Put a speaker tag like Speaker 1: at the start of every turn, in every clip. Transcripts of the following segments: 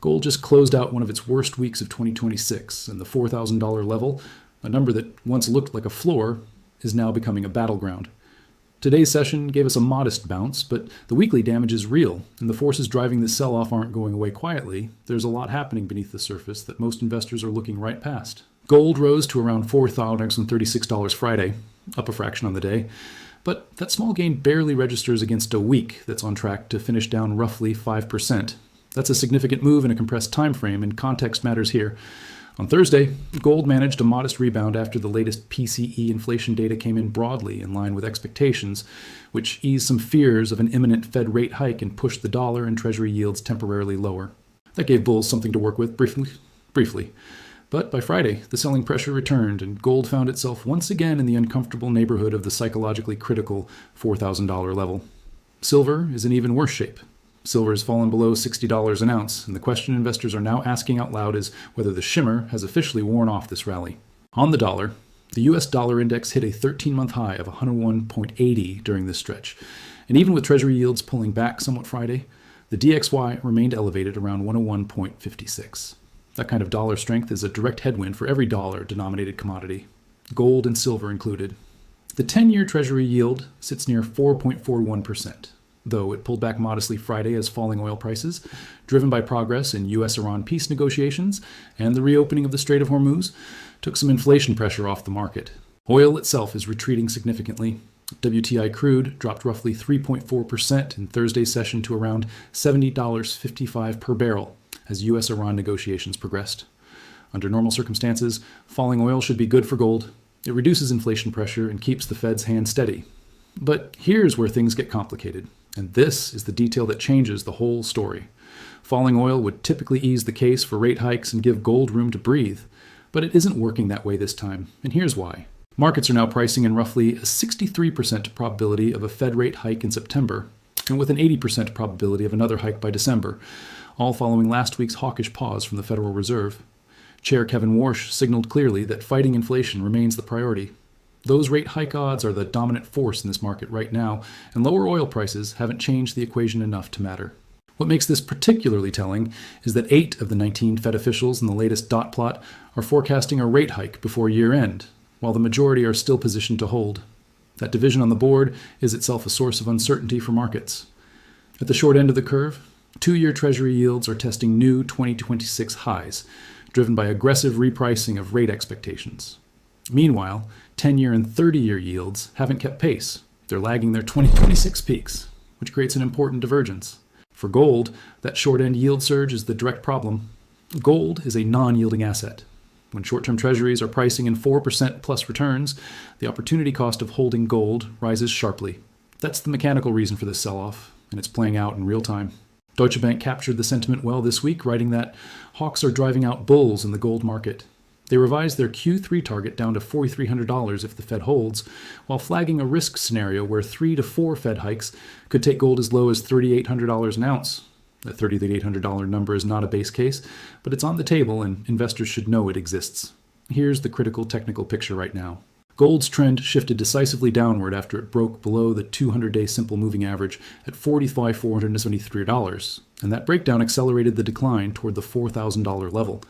Speaker 1: Gold just closed out one of its worst weeks of 2026, and the $4,000 level, a number that once looked like a floor, is now becoming a battleground. Today's session gave us a modest bounce, but the weekly damage is real, and the forces driving this sell-off aren't going away quietly. There's a lot happening beneath the surface that most investors are looking right past. Gold rose to around $4,036 Friday, up a fraction on the day, but that small gain barely registers against a week that's on track to finish down roughly 5%. That's a significant move in a compressed time frame, and context matters here. On Thursday, gold managed a modest rebound after the latest PCE inflation data came in broadly in line with expectations, which eased some fears of an imminent Fed rate hike and pushed the dollar and Treasury yields temporarily lower. That gave bulls something to work with briefly. But by Friday, the selling pressure returned, and gold found itself once again in the uncomfortable neighborhood of the psychologically critical $4,000 level. Silver is in even worse shape. Silver has fallen below $60 an ounce, and the question investors are now asking out loud is whether the shimmer has officially worn off this rally. On the dollar, the US dollar index hit a 13-month high of 101.80 during this stretch, and even with Treasury yields pulling back somewhat Friday, the DXY remained elevated around 101.56. That kind of dollar strength is a direct headwind for every dollar-denominated commodity, gold and silver included. The 10-year Treasury yield sits near 4.41%. Though it pulled back modestly Friday as falling oil prices, driven by progress in U.S.-Iran peace negotiations and the reopening of the Strait of Hormuz, took some inflation pressure off the market. Oil itself is retreating significantly. WTI crude dropped roughly 3.4% in Thursday's session to around $70.55 per barrel as U.S.-Iran negotiations progressed. Under normal circumstances, falling oil should be good for gold. It reduces inflation pressure and keeps the Fed's hand steady. But here's where things get complicated. And this is the detail that changes the whole story. Falling oil would typically ease the case for rate hikes and give gold room to breathe, but it isn't working that way this time, and here's why. Markets are now pricing in roughly a 63% probability of a Fed rate hike in September, and with an 80% probability of another hike by December, all following last week's hawkish pause from the Federal Reserve. Chair Kevin Warsh signaled clearly that fighting inflation remains the priority. Those rate hike odds are the dominant force in this market right now, and lower oil prices haven't changed the equation enough to matter. What makes this particularly telling is that 8 of the 19 Fed officials in the latest dot plot are forecasting a rate hike before year-end, while the majority are still positioned to hold. That division on the board is itself a source of uncertainty for markets. At the short end of the curve, 2-year Treasury yields are testing new 2026 highs, driven by aggressive repricing of rate expectations. Meanwhile, 10-year and 30-year yields haven't kept pace. They're lagging their 2026 peaks, which creates an important divergence. For gold, that short-end yield surge is the direct problem. Gold is a non-yielding asset. When short-term treasuries are pricing in 4% plus returns, the opportunity cost of holding gold rises sharply. That's the mechanical reason for this sell-off, and it's playing out in real time. Deutsche Bank captured the sentiment well this week, writing that hawks are driving out bulls in the gold market. They revised their Q3 target down to $4,300 if the Fed holds, while flagging a risk scenario where 3 to 4 Fed hikes could take gold as low as $3,800 an ounce. That $3,800 number is not a base case, but it's on the table and investors should know it exists. Here's the critical technical picture right now. Gold's trend shifted decisively downward after it broke below the 200-day simple moving average at $45,473, and that breakdown accelerated the decline toward the $4,000 level.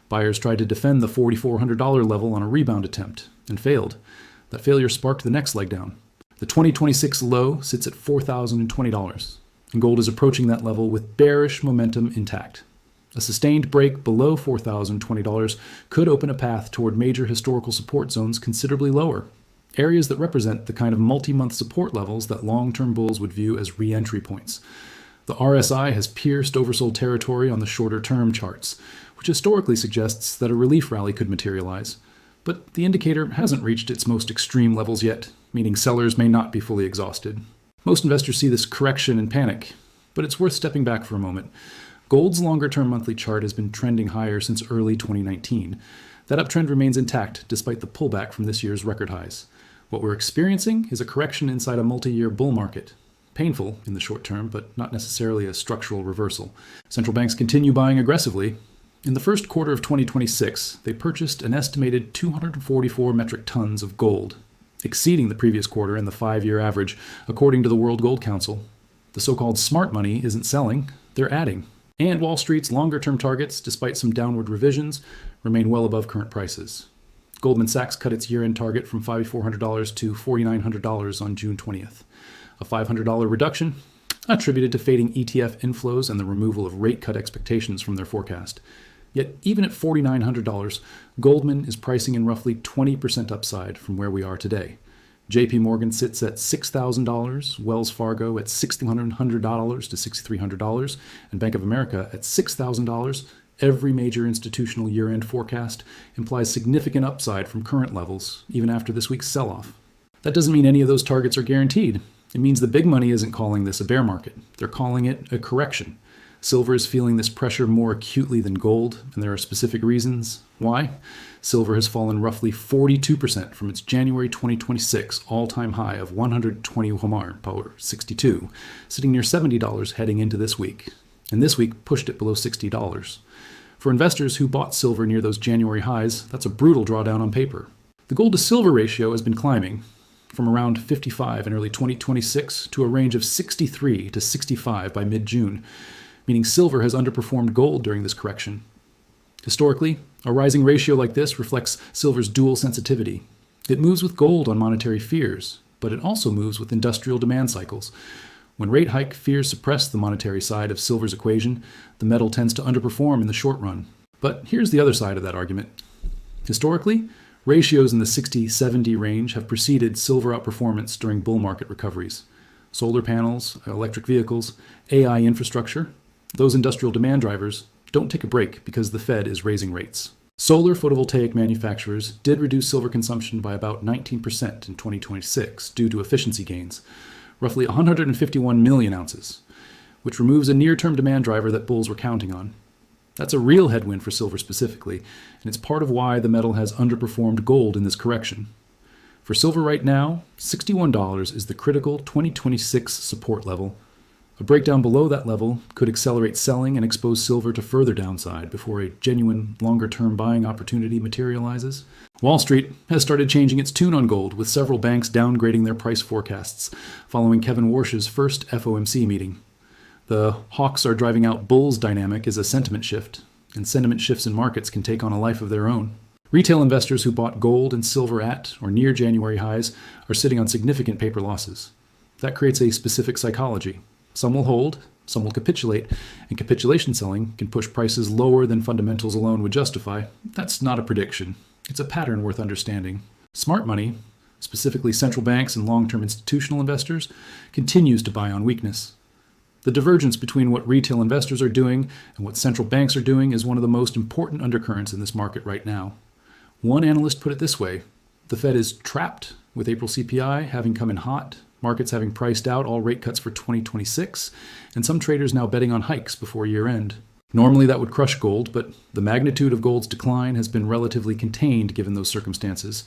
Speaker 1: Buyers tried to defend the $4,400 level on a rebound attempt and failed. That failure sparked the next leg down. The 2026 low sits at $4,020, and gold is approaching that level with bearish momentum intact. A sustained break below $4,020 could open a path toward major historical support zones considerably lower, areas that represent the kind of multi-month support levels that long-term bulls would view as re-entry points. The RSI has pierced oversold territory on the shorter-term charts, which historically suggests that a relief rally could materialize. But the indicator hasn't reached its most extreme levels yet, meaning sellers may not be fully exhausted. Most investors see this correction and panic, but it's worth stepping back for a moment. Gold's longer-term monthly chart has been trending higher since early 2019. That uptrend remains intact despite the pullback from this year's record highs. What we're experiencing is a correction inside a multi-year bull market. Painful in the short term, but not necessarily a structural reversal. Central banks continue buying aggressively. In the first quarter of 2026, they purchased an estimated 244 metric tons of gold, exceeding the previous quarter and the 5-year average, according to the World Gold Council. The so-called smart money isn't selling, they're adding. And Wall Street's longer-term targets, despite some downward revisions, remain well above current prices. Goldman Sachs cut its year-end target from $5,400 to $4,900 on June 20th. A $500 reduction attributed to fading ETF inflows and the removal of rate cut expectations from their forecast. Yet even at $4,900, Goldman is pricing in roughly 20% upside from where we are today. JP Morgan sits at $6,000, Wells Fargo at $6,100 to $6,300, and Bank of America at $6,000. Every major institutional year-end forecast implies significant upside from current levels, even after this week's sell-off. That doesn't mean any of those targets are guaranteed. It means the big money isn't calling this a bear market. They're calling it a correction. Silver is feeling this pressure more acutely than gold, and there are specific reasons why. Silver has fallen roughly 42% from its January 2026 all-time high of 120 Homar, power 62, sitting near $70 heading into this week. And this week pushed it below $60. For investors who bought silver near those January highs, that's a brutal drawdown on paper. The gold to silver ratio has been climbing from around 55 in early 2026 to a range of 63 to 65 by mid-June, meaning silver has underperformed gold during this correction. Historically, a rising ratio like this reflects silver's dual sensitivity. It moves with gold on monetary fears, but it also moves with industrial demand cycles. When rate hike fears suppress the monetary side of silver's equation, the metal tends to underperform in the short run. But here's the other side of that argument. Historically, ratios in the 60-70 range have preceded silver outperformance during bull market recoveries. Solar panels, electric vehicles, AI infrastructure, those industrial demand drivers don't take a break because the Fed is raising rates. Solar photovoltaic manufacturers did reduce silver consumption by about 19% in 2026 due to efficiency gains, roughly 151 million ounces, which removes a near-term demand driver that bulls were counting on. That's a real headwind for silver specifically, and it's part of why the metal has underperformed gold in this correction. For silver right now, $61 is the critical 2026 support level. A breakdown below that level could accelerate selling and expose silver to further downside before a genuine longer-term buying opportunity materializes. Wall Street has started changing its tune on gold, with several banks downgrading their price forecasts following Kevin Warsh's first FOMC meeting. The hawks are driving out bulls dynamic is a sentiment shift, and sentiment shifts in markets can take on a life of their own. Retail investors who bought gold and silver at or near January highs are sitting on significant paper losses. That creates a specific psychology. Some will hold, some will capitulate, and capitulation selling can push prices lower than fundamentals alone would justify. That's not a prediction. It's a pattern worth understanding. Smart money, specifically central banks and long-term institutional investors, continues to buy on weakness. The divergence between what retail investors are doing and what central banks are doing is one of the most important undercurrents in this market right now. One analyst put it this way: the Fed is trapped with April CPI having come in hot, markets having priced out all rate cuts for 2026, and some traders now betting on hikes before year-end. Normally that would crush gold, but the magnitude of gold's decline has been relatively contained given those circumstances,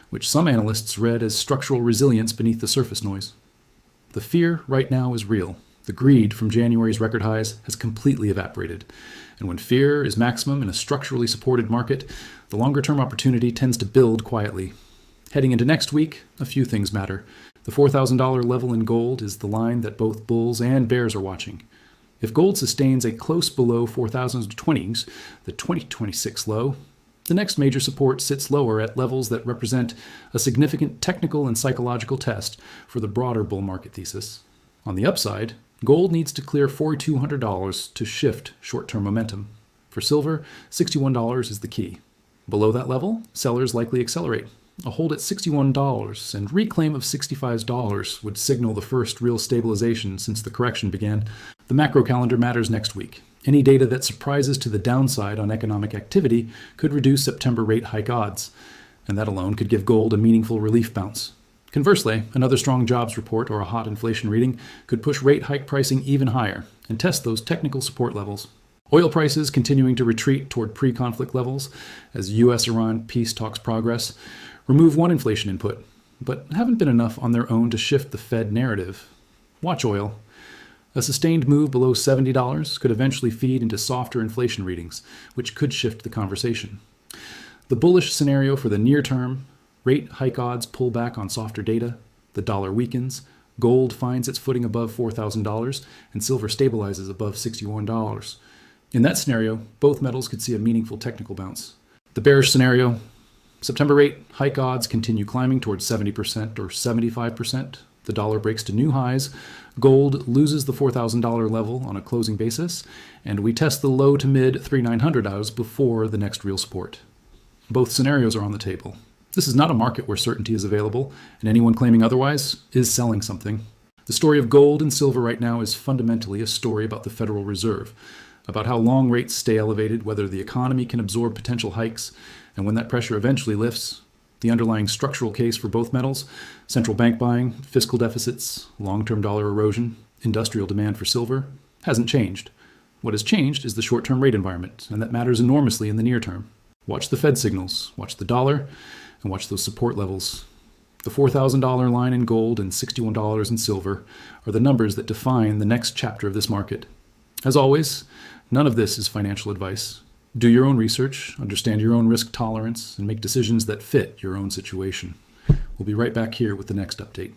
Speaker 1: which some analysts read as structural resilience beneath the surface noise. The fear right now is real. The greed from January's record highs has completely evaporated. And when fear is maximum in a structurally supported market, the longer-term opportunity tends to build quietly. Heading into next week, a few things matter. The $4,000 level in gold is the line that both bulls and bears are watching. If gold sustains a close below 4,020s, the 2026 low, the next major support sits lower at levels that represent a significant technical and psychological test for the broader bull market thesis. On the upside, gold needs to clear $4,200 to shift short-term momentum. For silver, $61 is the key. Below that level, sellers likely accelerate. A hold at $61 and reclaim of $65 would signal the first real stabilization since the correction began. The macro calendar matters next week. Any data that surprises to the downside on economic activity could reduce September rate hike odds, and that alone could give gold a meaningful relief bounce. Conversely, another strong jobs report or a hot inflation reading could push rate hike pricing even higher and test those technical support levels. Oil prices continuing to retreat toward pre-conflict levels as U.S.-Iran peace talks progress remove one inflation input, but haven't been enough on their own to shift the Fed narrative. Watch oil. A sustained move below $70 could eventually feed into softer inflation readings, which could shift the conversation. The bullish scenario for the near term: rate hike odds pull back on softer data, the dollar weakens, gold finds its footing above $4,000, and silver stabilizes above $61. In that scenario, both metals could see a meaningful technical bounce. The bearish scenario, September rate hike odds continue climbing towards 70% or 75%. The dollar breaks to new highs. Gold loses the $4,000 level on a closing basis, and we test the low to mid 3,900 hours before the next real support. Both scenarios are on the table. This is not a market where certainty is available, and anyone claiming otherwise is selling something. The story of gold and silver right now is fundamentally a story about the Federal Reserve, about how long rates stay elevated, whether the economy can absorb potential hikes, and when that pressure eventually lifts, the underlying structural case for both metals, central bank buying, fiscal deficits, long-term dollar erosion, industrial demand for silver, hasn't changed. What has changed is the short-term rate environment, and that matters enormously in the near term. Watch the Fed signals, watch the dollar, and watch those support levels. The $4,000 line in gold and $61 in silver are the numbers that define the next chapter of this market. As always, none of this is financial advice. Do your own research, understand your own risk tolerance, and make decisions that fit your own situation. We'll be right back here with the next update.